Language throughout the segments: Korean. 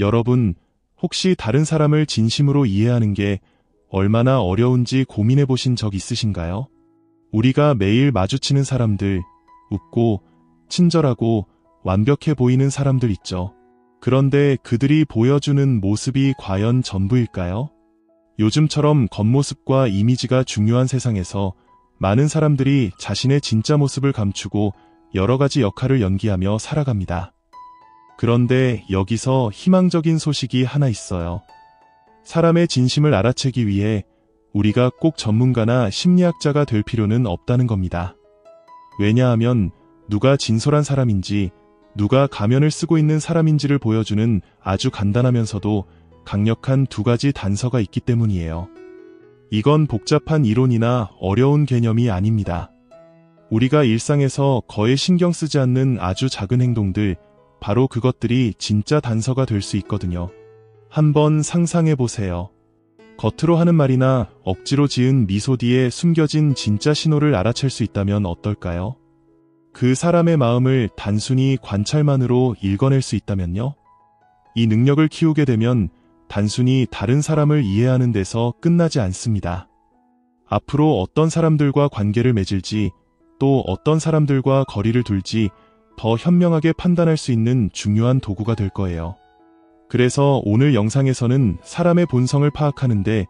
여러분, 혹시 다른 사람을 진심으로 이해하는 게 얼마나 어려운지 고민해 보신 적 있으신가요? 우리가 매일 마주치는 사람들, 웃고, 친절하고, 완벽해 보이는 사람들 있죠. 그런데 그들이 보여주는 모습이 과연 전부일까요? 요즘처럼 겉모습과 이미지가 중요한 세상에서 많은 사람들이 자신의 진짜 모습을 감추고 여러 가지 역할을 연기하며 살아갑니다. 그런데 여기서 희망적인 소식이 하나 있어요. 사람의 진심을 알아채기 위해 우리가 꼭 전문가나 심리학자가 될 필요는 없다는 겁니다. 왜냐하면 누가 진솔한 사람인지, 누가 가면을 쓰고 있는 사람인지를 보여주는 아주 간단하면서도 강력한 두 가지 단서가 있기 때문이에요. 이건 복잡한 이론이나 어려운 개념이 아닙니다. 우리가 일상에서 거의 신경 쓰지 않는 아주 작은 행동들, 바로 그것들이 진짜 단서가 될 수 있거든요. 한번 상상해 보세요. 겉으로 하는 말이나 억지로 지은 미소 뒤에 숨겨진 진짜 신호를 알아챌 수 있다면 어떨까요? 그 사람의 마음을 단순히 관찰만으로 읽어낼 수 있다면요? 이 능력을 키우게 되면 단순히 다른 사람을 이해하는 데서 끝나지 않습니다. 앞으로 어떤 사람들과 관계를 맺을지, 또 어떤 사람들과 거리를 둘지 더 현명하게 판단할 수 있는 중요한 도구가 될 거예요. 그래서 오늘 영상에서는 사람의 본성을 파악하는데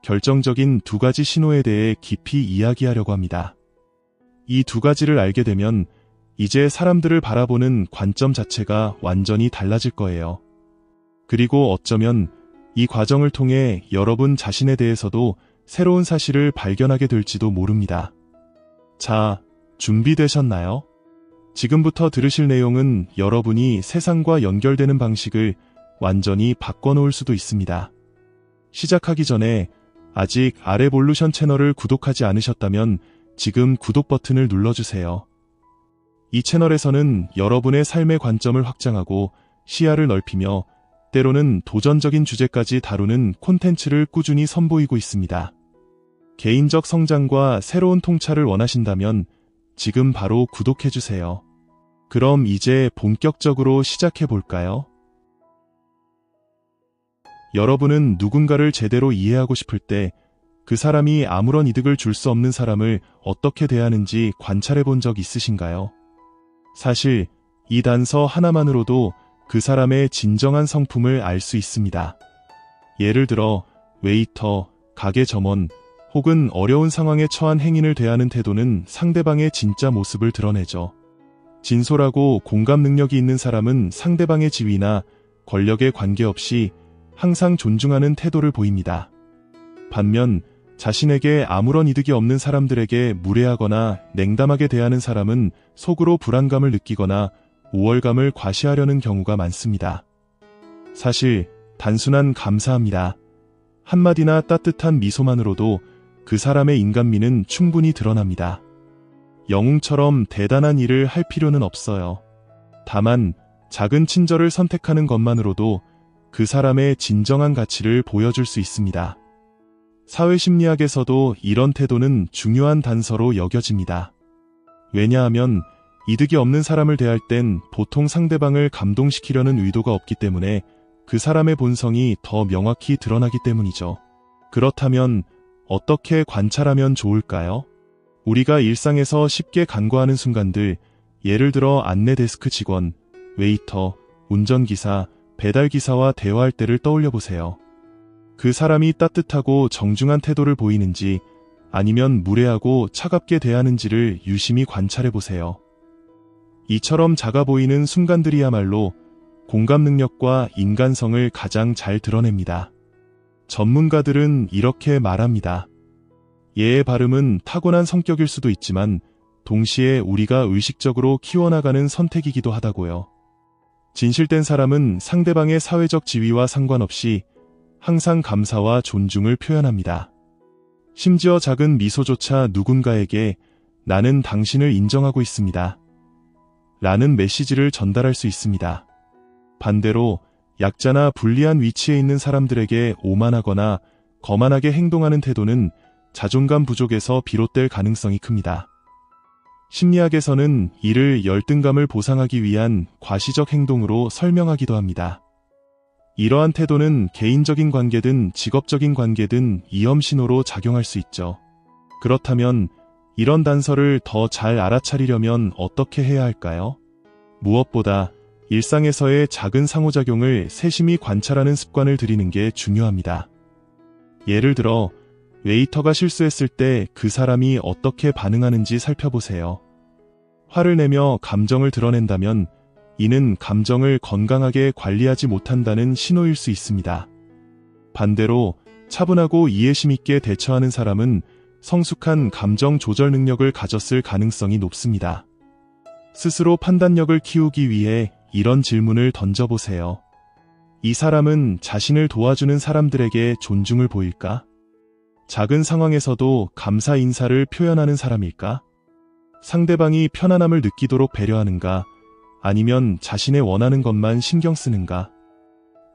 결정적인 두 가지 신호에 대해 깊이 이야기하려고 합니다. 이 두 가지를 알게 되면 이제 사람들을 바라보는 관점 자체가 완전히 달라질 거예요. 그리고 어쩌면 이 과정을 통해 여러분 자신에 대해서도 새로운 사실을 발견하게 될지도 모릅니다. 자, 준비되셨나요? 지금부터 들으실 내용은 여러분이 세상과 연결되는 방식을 완전히 바꿔놓을 수도 있습니다. 시작하기 전에 아직 아레볼루션 채널을 구독하지 않으셨다면 지금 구독 버튼을 눌러주세요. 이 채널에서는 여러분의 삶의 관점을 확장하고 시야를 넓히며 때로는 도전적인 주제까지 다루는 콘텐츠를 꾸준히 선보이고 있습니다. 개인적 성장과 새로운 통찰을 원하신다면 지금 바로 구독해주세요. 그럼 이제 본격적으로 시작해볼까요? 여러분은 누군가를 제대로 이해하고 싶을 때 그 사람이 아무런 이득을 줄 수 없는 사람을 어떻게 대하는지 관찰해 본 적 있으신가요? 사실 이 단서 하나만으로도 그 사람의 진정한 성품을 알 수 있습니다. 예를 들어 웨이터, 가게 점원, 혹은 어려운 상황에 처한 행인을 대하는 태도는 상대방의 진짜 모습을 드러내죠. 진솔하고 공감 능력이 있는 사람은 상대방의 지위나 권력에 관계없이 항상 존중하는 태도를 보입니다. 반면 자신에게 아무런 이득이 없는 사람들에게 무례하거나 냉담하게 대하는 사람은 속으로 불안감을 느끼거나 우월감을 과시하려는 경우가 많습니다. 사실 단순한 감사합니다. 한마디나 따뜻한 미소만으로도 그 사람의 인간미는 충분히 드러납니다. 영웅처럼 대단한 일을 할 필요는 없어요. 다만 작은 친절을 선택하는 것만으로도 그 사람의 진정한 가치를 보여줄 수 있습니다. 사회심리학에서도 이런 태도는 중요한 단서로 여겨집니다. 왜냐하면 이득이 없는 사람을 대할 땐 보통 상대방을 감동시키려는 의도가 없기 때문에 그 사람의 본성이 더 명확히 드러나기 때문이죠. 그렇다면 어떻게 관찰하면 좋을까요? 우리가 일상에서 쉽게 간과하는 순간들, 예를 들어 안내 데스크 직원, 웨이터, 운전기사, 배달기사와 대화할 때를 떠올려 보세요. 그 사람이 따뜻하고 정중한 태도를 보이는지 아니면 무례하고 차갑게 대하는지를 유심히 관찰해 보세요. 이처럼 작아 보이는 순간들이야말로 공감 능력과 인간성을 가장 잘 드러냅니다. 전문가들은 이렇게 말합니다. 예의 바름은 타고난 성격일 수도 있지만 동시에 우리가 의식적으로 키워나가는 선택이기도 하다고요. 진실된 사람은 상대방의 사회적 지위와 상관없이 항상 감사와 존중을 표현합니다. 심지어 작은 미소조차 누군가에게 나는 당신을 인정하고 있습니다. 라는 메시지를 전달할 수 있습니다. 반대로 약자나 불리한 위치에 있는 사람들에게 오만하거나 거만하게 행동하는 태도는 자존감 부족에서 비롯될 가능성이 큽니다. 심리학에서는 이를 열등감을 보상하기 위한 과시적 행동으로 설명하기도 합니다. 이러한 태도는 개인적인 관계든 직업적인 관계든 위험 신호로 작용할 수 있죠. 그렇다면 이런 단서를 더 잘 알아차리려면 어떻게 해야 할까요? 무엇보다 일상에서의 작은 상호작용을 세심히 관찰하는 습관을 들이는 게 중요합니다. 예를 들어 웨이터가 실수했을 때 그 사람이 어떻게 반응하는지 살펴보세요. 화를 내며 감정을 드러낸다면 이는 감정을 건강하게 관리하지 못한다는 신호일 수 있습니다. 반대로 차분하고 이해심 있게 대처하는 사람은 성숙한 감정 조절 능력을 가졌을 가능성이 높습니다. 스스로 판단력을 키우기 위해 이런 질문을 던져보세요. 이 사람은 자신을 도와주는 사람들에게 존중을 보일까? 작은 상황에서도 감사 인사를 표현하는 사람일까? 상대방이 편안함을 느끼도록 배려하는가? 아니면 자신의 원하는 것만 신경 쓰는가?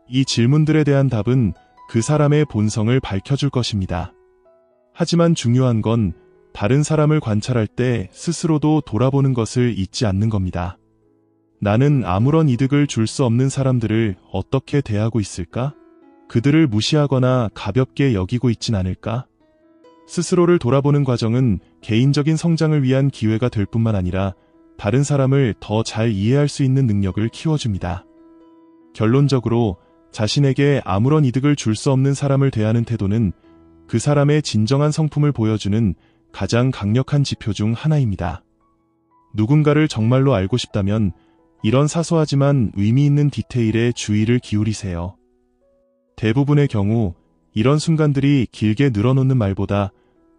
이 질문들에 대한 답은 그 사람의 본성을 밝혀줄 것입니다. 하지만 중요한 건 다른 사람을 관찰할 때 스스로도 돌아보는 것을 잊지 않는 겁니다. 나는 아무런 이득을 줄 수 없는 사람들을 어떻게 대하고 있을까? 그들을 무시하거나 가볍게 여기고 있진 않을까? 스스로를 돌아보는 과정은 개인적인 성장을 위한 기회가 될 뿐만 아니라 다른 사람을 더 잘 이해할 수 있는 능력을 키워줍니다. 결론적으로 자신에게 아무런 이득을 줄 수 없는 사람을 대하는 태도는 그 사람의 진정한 성품을 보여주는 가장 강력한 지표 중 하나입니다. 누군가를 정말로 알고 싶다면 이런 사소하지만 의미 있는 디테일에 주의를 기울이세요. 대부분의 경우 이런 순간들이 길게 늘어놓는 말보다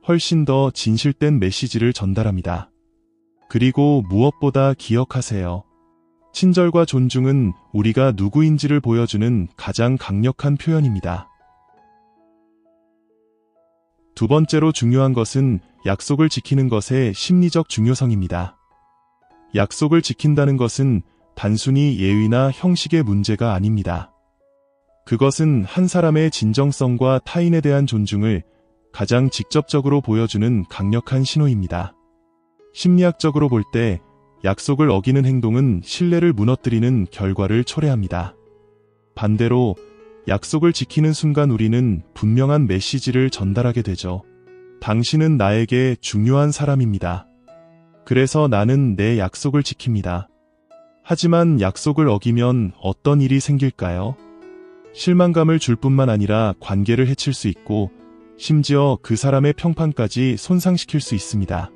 훨씬 더 진실된 메시지를 전달합니다. 그리고 무엇보다 기억하세요. 친절과 존중은 우리가 누구인지를 보여주는 가장 강력한 표현입니다. 두 번째로 중요한 것은 약속을 지키는 것의 심리적 중요성입니다. 약속을 지킨다는 것은 단순히 예의나 형식의 문제가 아닙니다. 그것은 한 사람의 진정성과 타인에 대한 존중을 가장 직접적으로 보여주는 강력한 신호입니다. 심리학적으로 볼 때 약속을 어기는 행동은 신뢰를 무너뜨리는 결과를 초래합니다. 반대로 약속을 지키는 순간 우리는 분명한 메시지를 전달하게 되죠. 당신은 나에게 중요한 사람입니다. 그래서 나는 내 약속을 지킵니다. 하지만 약속을 어기면 어떤 일이 생길까요? 실망감을 줄 뿐만 아니라 관계를 해칠 수 있고 심지어 그 사람의 평판까지 손상시킬 수 있습니다.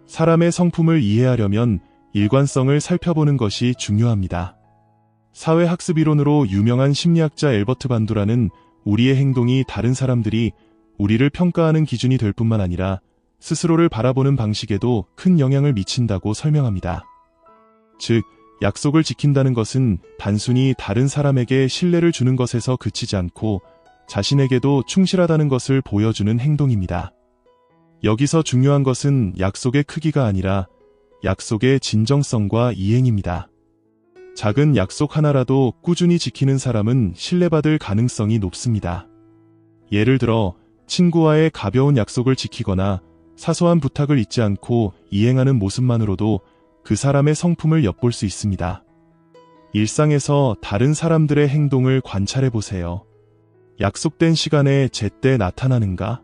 사람의 성품을 이해하려면 일관성을 살펴보는 것이 중요합니다. 사회학습 이론으로 유명한 심리학자 엘버트 반두라는 우리의 행동이 다른 사람들이 우리를 평가하는 기준이 될 뿐만 아니라 스스로를 바라보는 방식에도 큰 영향을 미친다고 설명합니다. 즉, 약속을 지킨다는 것은 단순히 다른 사람에게 신뢰를 주는 것에서 그치지 않고 자신에게도 충실하다는 것을 보여주는 행동입니다. 여기서 중요한 것은 약속의 크기가 아니라 약속의 진정성과 이행입니다. 작은 약속 하나라도 꾸준히 지키는 사람은 신뢰받을 가능성이 높습니다. 예를 들어 친구와의 가벼운 약속을 지키거나 사소한 부탁을 잊지 않고 이행하는 모습만으로도 그 사람의 성품을 엿볼 수 있습니다. 일상에서 다른 사람들의 행동을 관찰해 보세요. 약속된 시간에 제때 나타나는가?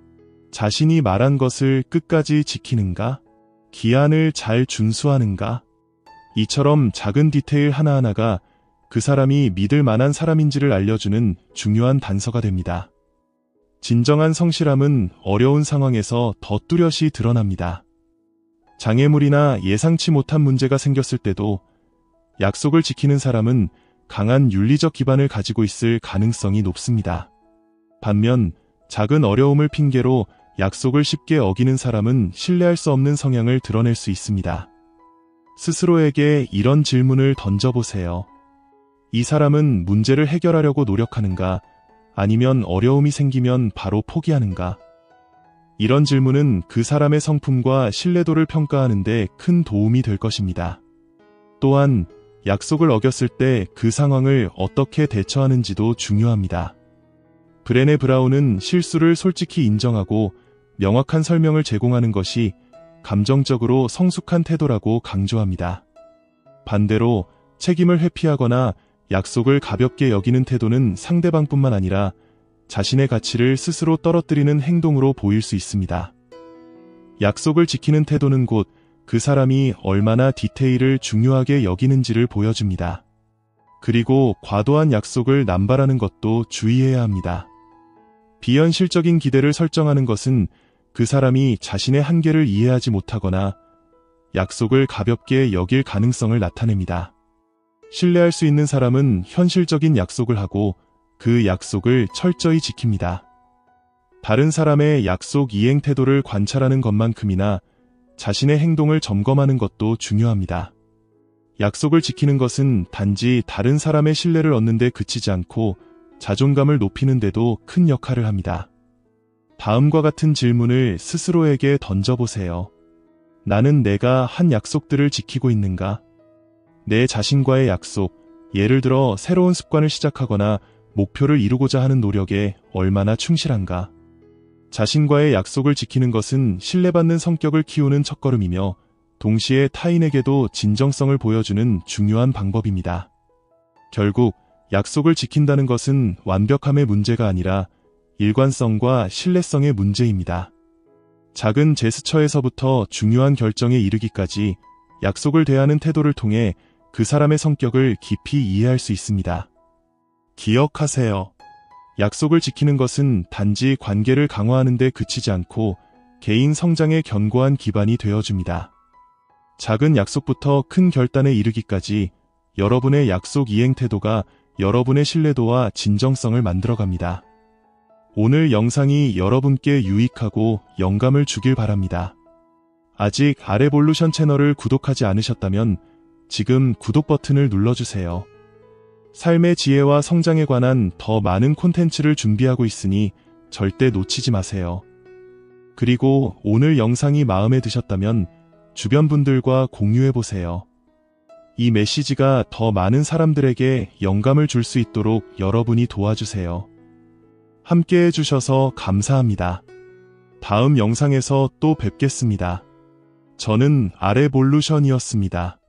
자신이 말한 것을 끝까지 지키는가? 기한을 잘 준수하는가? 이처럼 작은 디테일 하나하나가 그 사람이 믿을 만한 사람인지를 알려주는 중요한 단서가 됩니다. 진정한 성실함은 어려운 상황에서 더 뚜렷이 드러납니다. 장애물이나 예상치 못한 문제가 생겼을 때도 약속을 지키는 사람은 강한 윤리적 기반을 가지고 있을 가능성이 높습니다. 반면 작은 어려움을 핑계로 약속을 쉽게 어기는 사람은 신뢰할 수 없는 성향을 드러낼 수 있습니다. 스스로에게 이런 질문을 던져보세요. 이 사람은 문제를 해결하려고 노력하는가? 아니면 어려움이 생기면 바로 포기하는가? 이런 질문은 그 사람의 성품과 신뢰도를 평가하는 데 큰 도움이 될 것입니다. 또한 약속을 어겼을 때 그 상황을 어떻게 대처하는지도 중요합니다. 브레네 브라운은 실수를 솔직히 인정하고 명확한 설명을 제공하는 것이 감정적으로 성숙한 태도라고 강조합니다. 반대로 책임을 회피하거나 약속을 가볍게 여기는 태도는 상대방뿐만 아니라 자신의 가치를 스스로 떨어뜨리는 행동으로 보일 수 있습니다. 약속을 지키는 태도는 곧 그 사람이 얼마나 디테일을 중요하게 여기는지를 보여줍니다. 그리고 과도한 약속을 남발하는 것도 주의해야 합니다. 비현실적인 기대를 설정하는 것은 그 사람이 자신의 한계를 이해하지 못하거나 약속을 가볍게 여길 가능성을 나타냅니다. 신뢰할 수 있는 사람은 현실적인 약속을 하고 그 약속을 철저히 지킵니다. 다른 사람의 약속 이행 태도를 관찰하는 것만큼이나 자신의 행동을 점검하는 것도 중요합니다. 약속을 지키는 것은 단지 다른 사람의 신뢰를 얻는 데 그치지 않고 자존감을 높이는 데도 큰 역할을 합니다. 다음과 같은 질문을 스스로에게 던져보세요. 나는 내가 한 약속들을 지키고 있는가? 내 자신과의 약속, 예를 들어 새로운 습관을 시작하거나 목표를 이루고자 하는 노력에 얼마나 충실한가? 자신과의 약속을 지키는 것은 신뢰받는 성격을 키우는 첫걸음이며 동시에 타인에게도 진정성을 보여주는 중요한 방법입니다. 결국 약속을 지킨다는 것은 완벽함의 문제가 아니라 일관성과 신뢰성의 문제입니다. 작은 제스처에서부터 중요한 결정에 이르기까지 약속을 대하는 태도를 통해 그 사람의 성격을 깊이 이해할 수 있습니다. 기억하세요. 약속을 지키는 것은 단지 관계를 강화하는 데 그치지 않고 개인 성장의 견고한 기반이 되어줍니다. 작은 약속부터 큰 결단에 이르기까지 여러분의 약속 이행 태도가 여러분의 신뢰도와 진정성을 만들어갑니다. 오늘 영상이 여러분께 유익하고 영감을 주길 바랍니다. 아직 아레볼루션 채널을 구독하지 않으셨다면 지금 구독 버튼을 눌러주세요. 삶의 지혜와 성장에 관한 더 많은 콘텐츠를 준비하고 있으니 절대 놓치지 마세요. 그리고 오늘 영상이 마음에 드셨다면 주변 분들과 공유해보세요. 이 메시지가 더 많은 사람들에게 영감을 줄 수 있도록 여러분이 도와주세요. 함께 해주셔서 감사합니다. 다음 영상에서 또 뵙겠습니다. 저는 아레볼루션이었습니다.